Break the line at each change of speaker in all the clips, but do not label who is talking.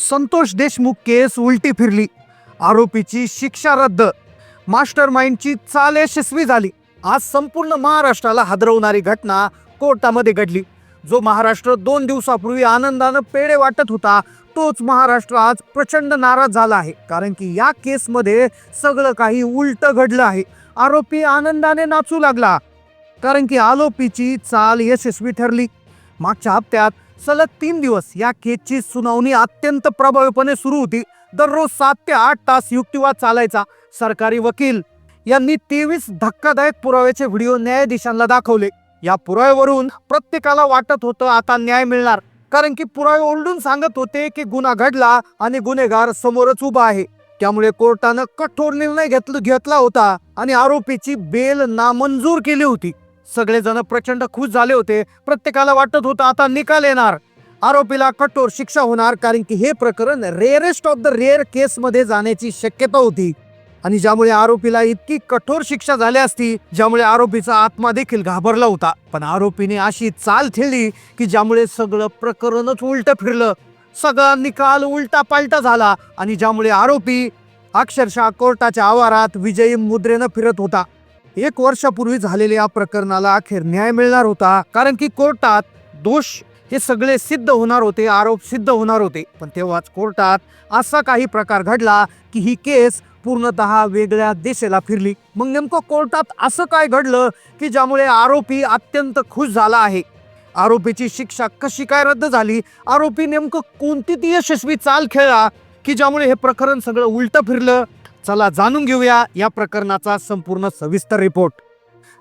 संतोष देशमुख केस उलटी फिरली, आरोपीची शिक्षा रद्द, मास्टर माइंडची चाल यशस्वी झाली. आज संपूर्ण महाराष्ट्राला हादरवणारी घटना कोर्टामध्ये घडली. जो महाराष्ट्र 2 दिवसापूर्वी आनंदानं पेढे वाटत होता, तोच महाराष्ट्र आज प्रचंड नाराज झाला आहे. कारण की या केसमध्ये सगळं काही उलट घडलं आहे. आरोपी आनंदाने नाचू लागला कारण की आरोपीची चाल यशस्वी ठरली. मागच्या हप्त्यात सलग 3 दिवस या केसची सुनावणी अत्यंत प्रभावीपणे सुरू होती. दररोज 7 ते 8 तास युक्तिवाद चालायचा. सरकारी वकील यांनी 23 धक्कादायक पुराव्याचे व्हिडिओ न्यायाधीशांना दाखवले. या पुराव्यावरून प्रत्येकाला वाटत होतं आता न्याय मिळणार. कारण की पुरावे ओरडून सांगत होते की गुन्हा घडला आणि गुन्हेगार समोरच उभा आहे. त्यामुळे कोर्टानं कठोर निर्णय घेतला होता आणि आरोपीची बेल नामंजूर केली होती. सगळेजण प्रचंड खुश झाले होते. प्रत्येकाला वाटत होतं आता निकाल येणार, आरोपीला कठोर शिक्षा होणार. कारण की हे प्रकरण रेअरेस्ट ऑफ द रेअर केस मध्ये जाण्याची शक्यता होती आणि ज्यामुळे आरोपीला इतकी कठोर शिक्षा झाली असती ज्यामुळे आरोपीचा आत्मा देखील घाबरला होता. पण आरोपीने अशी चाल खेळली की ज्यामुळे सगळं प्रकरणच उलट फिरलं. सगळा निकाल उलटा पालटा झाला आणि ज्यामुळे आरोपी अक्षरशः कोर्टाच्या आवारात विजयी मुद्रेनं फिरत होता. 1 वर्षापूर्वी झालेल्या या प्रकरणाला अखेर न्याय मिळणार होता. कारण की कोर्टात दोष हे सगळे सिद्ध होणार होते, आरोप सिद्ध होणार होते. पण तेव्हाच कोर्टात असा काही प्रकार घडला की ही केस पूर्णतः वेगळ्या दिशेला फिरली. मग नेमकं कोर्टात असं काय घडलं की ज्यामुळे आरोपी अत्यंत खुश झाला आहे? आरोपीची शिक्षा कशी काय रद्द झाली? आरोपी नेमकं कोणती ती यशस्वी चाल खेळला की ज्यामुळे हे प्रकरण सगळं उलट फिरलं? चला जाणून घेऊया या प्रकरणाचा संपूर्ण सविस्तर रिपोर्ट.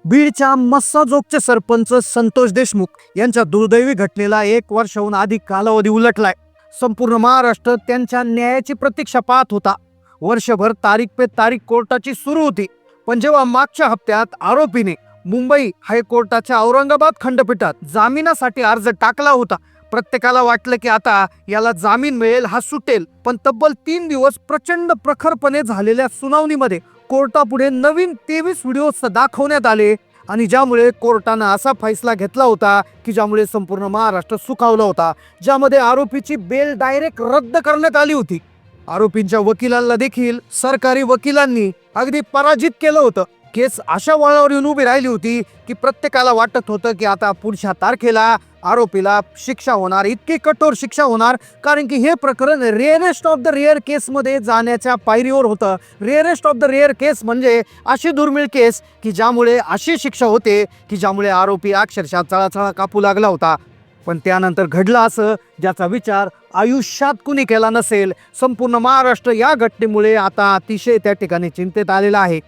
बीडच्या मस्साजोगचे सरपंच संतोष देशमुख यांच्या दुर्दैवी घटनेला 1 वर्षाहून अधिक कालावधी उलटलाय. संपूर्ण महाराष्ट्र त्यांच्या न्यायाची प्रतीक्षा पाहत होता. वर्षभर तारीख पे तारीख कोर्टाची सुरू होती. पण जेव्हा मागच्या हप्त्यात आरोपीने मुंबई हायकोर्टाच्या औरंगाबाद खंडपीठात जामिनासाठी अर्ज टाकला होता, प्रत्येकाला वाटलं की आता याला जामीन मिळेल, हा सुटेल. पण तब्बल 3 दिवस प्रचंड प्रखरपणे झालेल्या सुनावणीमध्ये कोर्टापुढे नवीन 23 व्हिडिओ दाखवण्यात आले आणि ज्यामुळे कोर्टानं असा फैसला घेतला होता की ज्यामुळे संपूर्ण महाराष्ट्र सुखावला होता. ज्यामध्ये आरोपीची बेल डायरेक्ट रद्द करण्यात आली होती. आरोपींच्या वकिलांना देखील सरकारी वकिलांनी अगदी पराजित केलं होतं. केस अशा वळणावर येऊन उभी राहिली होती की प्रत्येकाला वाटत होतं की आता पुढच्या तारखेला आरोपीला शिक्षा होणार, इतकी कठोर शिक्षा होणार. कारण की हे प्रकरण रेअरेस्ट ऑफ द रेअर केसमध्ये जाण्याच्या पायरीवर होतं. रेअरेस्ट ऑफ द रेअर केस म्हणजे अशी दुर्मिळ केस की ज्यामुळे अशी शिक्षा होते की ज्यामुळे आरोपी अक्षरशः चळाचळा कापू लागला होता. पण त्यानंतर घडलं असं ज्याचा विचार आयुष्यात कुणी केला नसेल. संपूर्ण महाराष्ट्र या घटनेमुळे आता अतिशय त्या ठिकाणी चिंतेत आलेला आहे.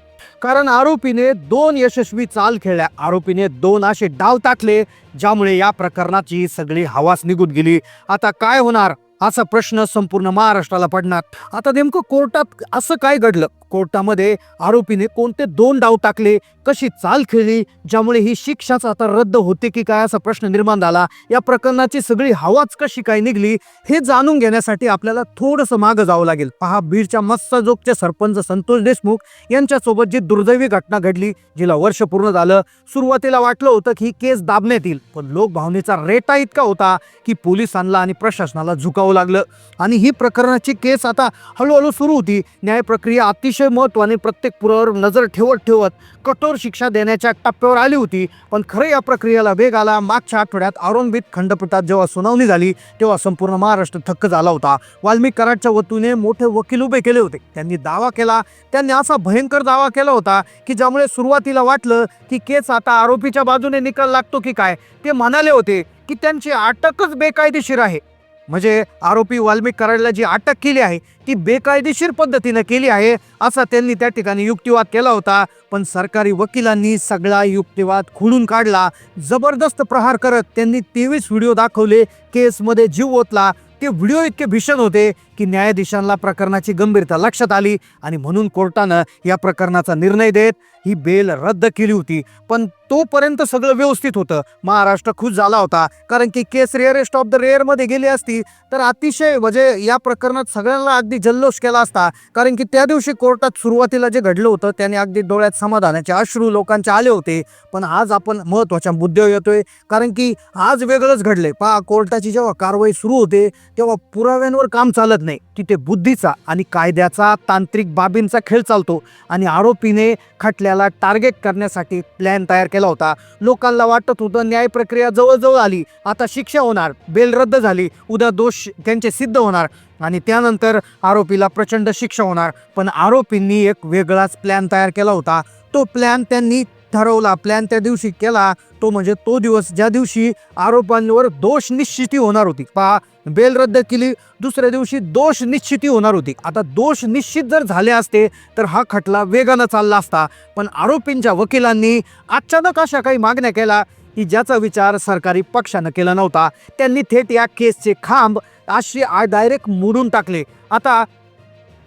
कारण आरोपीने 2 यशस्वी चाल खेळल्या. आरोपीने 2 असे डाव टाकले ज्यामुळे या प्रकरणाची सगळी हवास निघून गेली. आता काय होणार असा प्रश्न संपूर्ण महाराष्ट्राला पडणार. आता नेमकं कोर्टात असं काय घडलं? कोर्टामध्ये आरोपीने कोणते 2 डाव टाकले, कशी चाल खेळली ज्यामुळे ही शिक्षाच आता रद्द होते की काय असा प्रश्न निर्माण झाला. या प्रकरणाची सगळी हवाच कशी काय निघली हे जाणून घेण्यासाठी आपल्याला थोडंसं मागं जावं लागेल. पहा, बीडच्या मस्साजोगचे सरपंच संतोष देशमुख यांच्यासोबत जी दुर्दैवी घटना घडली, जिला वर्ष पूर्ण झालं. सुरुवातीला वाटलं होतं की ही केस दाबण्यात येईल, पण लोकभावनेचा रेटा इतका होता की पोलिसांना आणि प्रशासनाला झुकावं लागलं आणि ही प्रकरणाची केस आता हळूहळू सुरू होती. न्याय प्रक्रिया अतिशय महत्त्वाने प्रत्येक पुराव्यावर नजर ठेवत कठोर शिक्षा देण्याच्या टप्प्यावर आली होती. पण खरं या प्रक्रियेला वेग आला. मागच्या आठवड्यात औरंगाबाद खंडपीठात जेव्हा सुनावणी झाली तेव्हा संपूर्ण महाराष्ट्र थक्क झाला होता. वाल्मिक कराडच्या वतीने मोठे वकील उभे केले होते. त्यांनी असा भयंकर दावा केला होता की ज्यामुळे सुरुवातीला वाटलं की केस आता आरोपीच्या बाजूने निकाल लागतो की काय. ते म्हणाले होते की त्यांची अटकच बेकायदेशीर आहे. म्हणजे आरोपी वाल्मिक कराडला जी अटक केली आहे ती बेकायदेशीर पद्धतीने केली आहे असा त्यांनी त्या ठिकाणी युक्तिवाद केला होता. पण सरकारी वकिलांनी सगळा युक्तिवाद खोडून काढला. जबरदस्त प्रहार करत त्यांनी 23 व्हिडिओ दाखवले. केसमध्ये जीव ओतला. ते व्हिडिओ इतके भीषण होते की न्यायाधीशांना प्रकरणाची गंभीरता लक्षात आली आणि म्हणून कोर्टानं या प्रकरणाचा निर्णय देत ही बेल रद्द केली होती. पण तोपर्यंत सगळं व्यवस्थित होतं. महाराष्ट्र खुश झाला होता, कारण की केस रेअरेस्ट ऑफ द रेअरमध्ये गेली असती तर अतिशय म्हणजे या प्रकरणात सगळ्यांना अगदी जल्लोष केला असता. कारण की त्या दिवशी कोर्टात सुरुवातीला जे घडलं होतं त्याने अगदी डोळ्यात समाधानाचे अश्रू लोकांचे आले होते. पण आज आपण महत्त्वाच्या मुद्द्यावर येतोय, कारण की आज वेगळंच घडलंय. पहा, कोर्टाची जेव्हा कारवाई सुरू होते तेव्हा पुराव्यांवर काम चालत नाही, तिथे बुद्धीचा आणि कायद्याचा तांत्रिक बाबींचा खेळ चालतो. आणि आरोपीने खटल्याला टार्गेट करण्यासाठी प्लॅन तयार केला होता. लोकांना वाटत होतं न्याय प्रक्रिया जवळजवळ आली, आता शिक्षा होणार, बेल रद्द झाली, उद्या दोष त्यांचे सिद्ध होणार आणि त्यानंतर आरोपीला प्रचंड शिक्षा होणार. पण आरोपींनी एक वेगळाच प्लॅन तयार केला होता. तो प्लॅन त्यांनी ठरवला, प्लॅन त्या दिवशी केला, तो म्हणजे तो दिवस ज्या दिवशी आरोपांवर दोष निश्चिती होणार होती. पहा, बेल रद्द केली, दुसऱ्या दिवशी दोष निश्चिती होणार होती. आता दोष निश्चित जर झाले असते तर हा खटला वेगानं चालला असता. पण आरोपींच्या वकिलांनी अचानक अशा काही मागण्या केल्या की ज्याचा विचार सरकारी पक्षानं केला नव्हता. त्यांनी थेट या केसचे खांब अशी डायरेक्ट मोडून टाकले. आता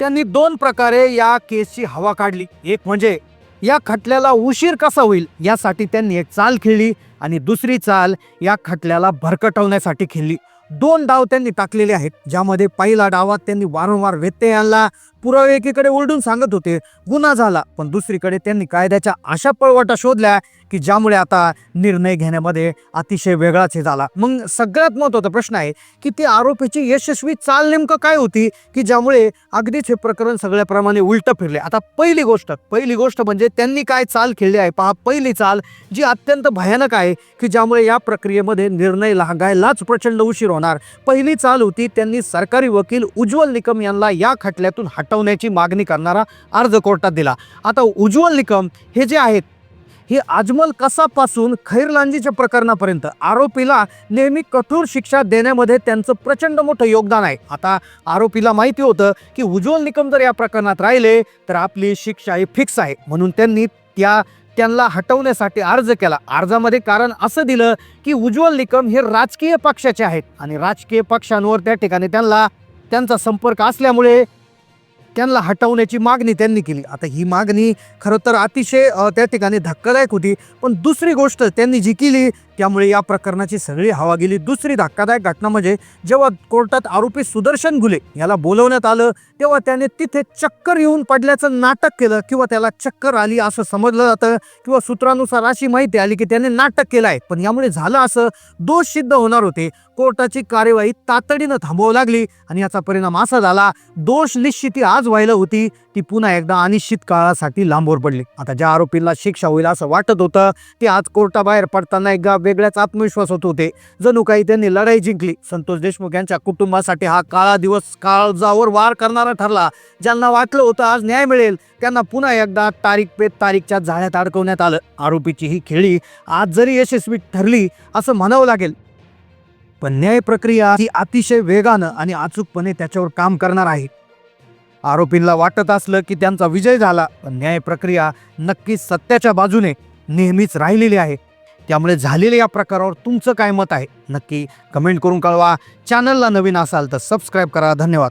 त्यांनी दोन प्रकारे या केसची हवा काढली. एक म्हणजे या खटल्याला उशीर कसा होईल यासाठी त्यांनी एक चाल खेळली आणि दुसरी चाल या खटल्याला भरकटवण्यासाठी खेळली. दोन डाव त्यांनी टाकलेले आहेत, ज्यामध्ये पहिला डावात त्यांनी वारंवार व्यत्यय आणला. पुरावे एकीकडे ओरडून सांगत होते गुन्हा झाला, पण दुसरीकडे त्यांनी कायद्याच्या अशा पळवाटा शोधल्या की ज्यामुळे आता निर्णय घेण्यामध्ये अतिशय वेगळाच झाला. मग सगळ्यात महत्त्वाचा प्रश्न आहे की ती आरोपीची यशस्वी चाल नेमकं काय होती की ज्यामुळे अगदीच हे प्रकरण सगळ्याप्रमाणे उलटं फिरले. आता पहिली गोष्ट म्हणजे त्यांनी काय चाल खेळली आहे. पहा, पहिली चाल जी अत्यंत भयानक आहे की ज्यामुळे या प्रक्रियेमध्ये निर्णय लागायलाच प्रचंड उशीर होणार. पहिली चाल होती, त्यांनी सरकारी वकील उज्ज्वल निकम यांना या खटल्यातून हटवण्याची मागणी करणारा अर्ज कोर्टात दिला. आता उज्ज्वल निकम हे जे आहेत हे अजमल कसाबपासून खैरलांजीच्या प्रकरणापर्यंत आरोपीला नेहमी कठोर शिक्षा देण्यामध्ये त्यांचं प्रचंड मोठं योगदान आहे. आता आरोपीला माहिती होतं की उज्ज्वल निकम जर या प्रकरणात राहिले तर आपली शिक्षा ही फिक्स आहे, म्हणून त्यांनी त्यांना हटवण्यासाठी अर्ज केला. अर्जामध्ये कारण असं दिलं की उज्ज्वल निकम हे राजकीय पक्षाचे आहेत आणि राजकीय पक्षांवर त्या ठिकाणी त्यांचा संपर्क असल्यामुळे त्यांना हटवण्याची मागणी त्यांनी केली. आता ही मागणी खरं तर अतिशय त्या ठिकाणी धक्कादायक होती. पण दुसरी गोष्ट त्यांनी जी केली त्यामुळे या प्रकरणाची सगळी हवा गेली. दुसरी धक्कादायक घटना म्हणजे जेव्हा कोर्टात आरोपी सुदर्शन घुले याला बोलवण्यात आलं तेव्हा त्याने तिथे चक्कर येऊन पडल्याचं नाटक केलं किंवा त्याला चक्कर आली असं समजलं जातं किंवा सूत्रानुसार अशी माहिती आली की त्याने नाटक केलं आहे. पण यामुळे झालं असं, दोष सिद्ध होणार होते. कोर्टाची कार्यवाही तातडीनं थांबवावी लागली आणि याचा परिणाम असा झाला, दोष निश्चिती आज व्हायला होती ती पुन्हा एकदा अनिश्चित काळासाठी लांबवर पडली. आता ज्या आरोपींना शिक्षा होईल असं वाटत होतं ते आज कोर्टाबाहेर पडताना एकदा वेगळ्याच आत्मविश्वास होत होते, जणू काही त्यांनी लढाई जिंकली. संतोष देशमुख यांच्या कुटुंबासाठी हा काळा दिवस काळजावर वार करणारा ठरला. ज्यांना वाटलं होतं आज न्याय मिळेल त्यांना पुन्हा एकदा तारीख पे तारीखच्या जाळ्यात अडकवण्यात आलं. आरोपीची ही खेळी आज जरी यशस्वी ठरली असं म्हणावं लागेल, पण न्याय प्रक्रिया ही अतिशय वेगानं आणि अचूकपणे त्याच्यावर काम करणार आहे. आरोपींना वाटत असलं की त्यांचा विजय झाला, पण न्याय प्रक्रिया नक्कीच सत्याच्या बाजूने नेहमीच राहिलेली आहे. त्यामुळे झालेल्या या प्रकारावर तुमचं काय मत आहे नक्की कमेंट करून कळवा. चॅनलला नवीन असाल तर सबस्क्राईब करा. धन्यवाद.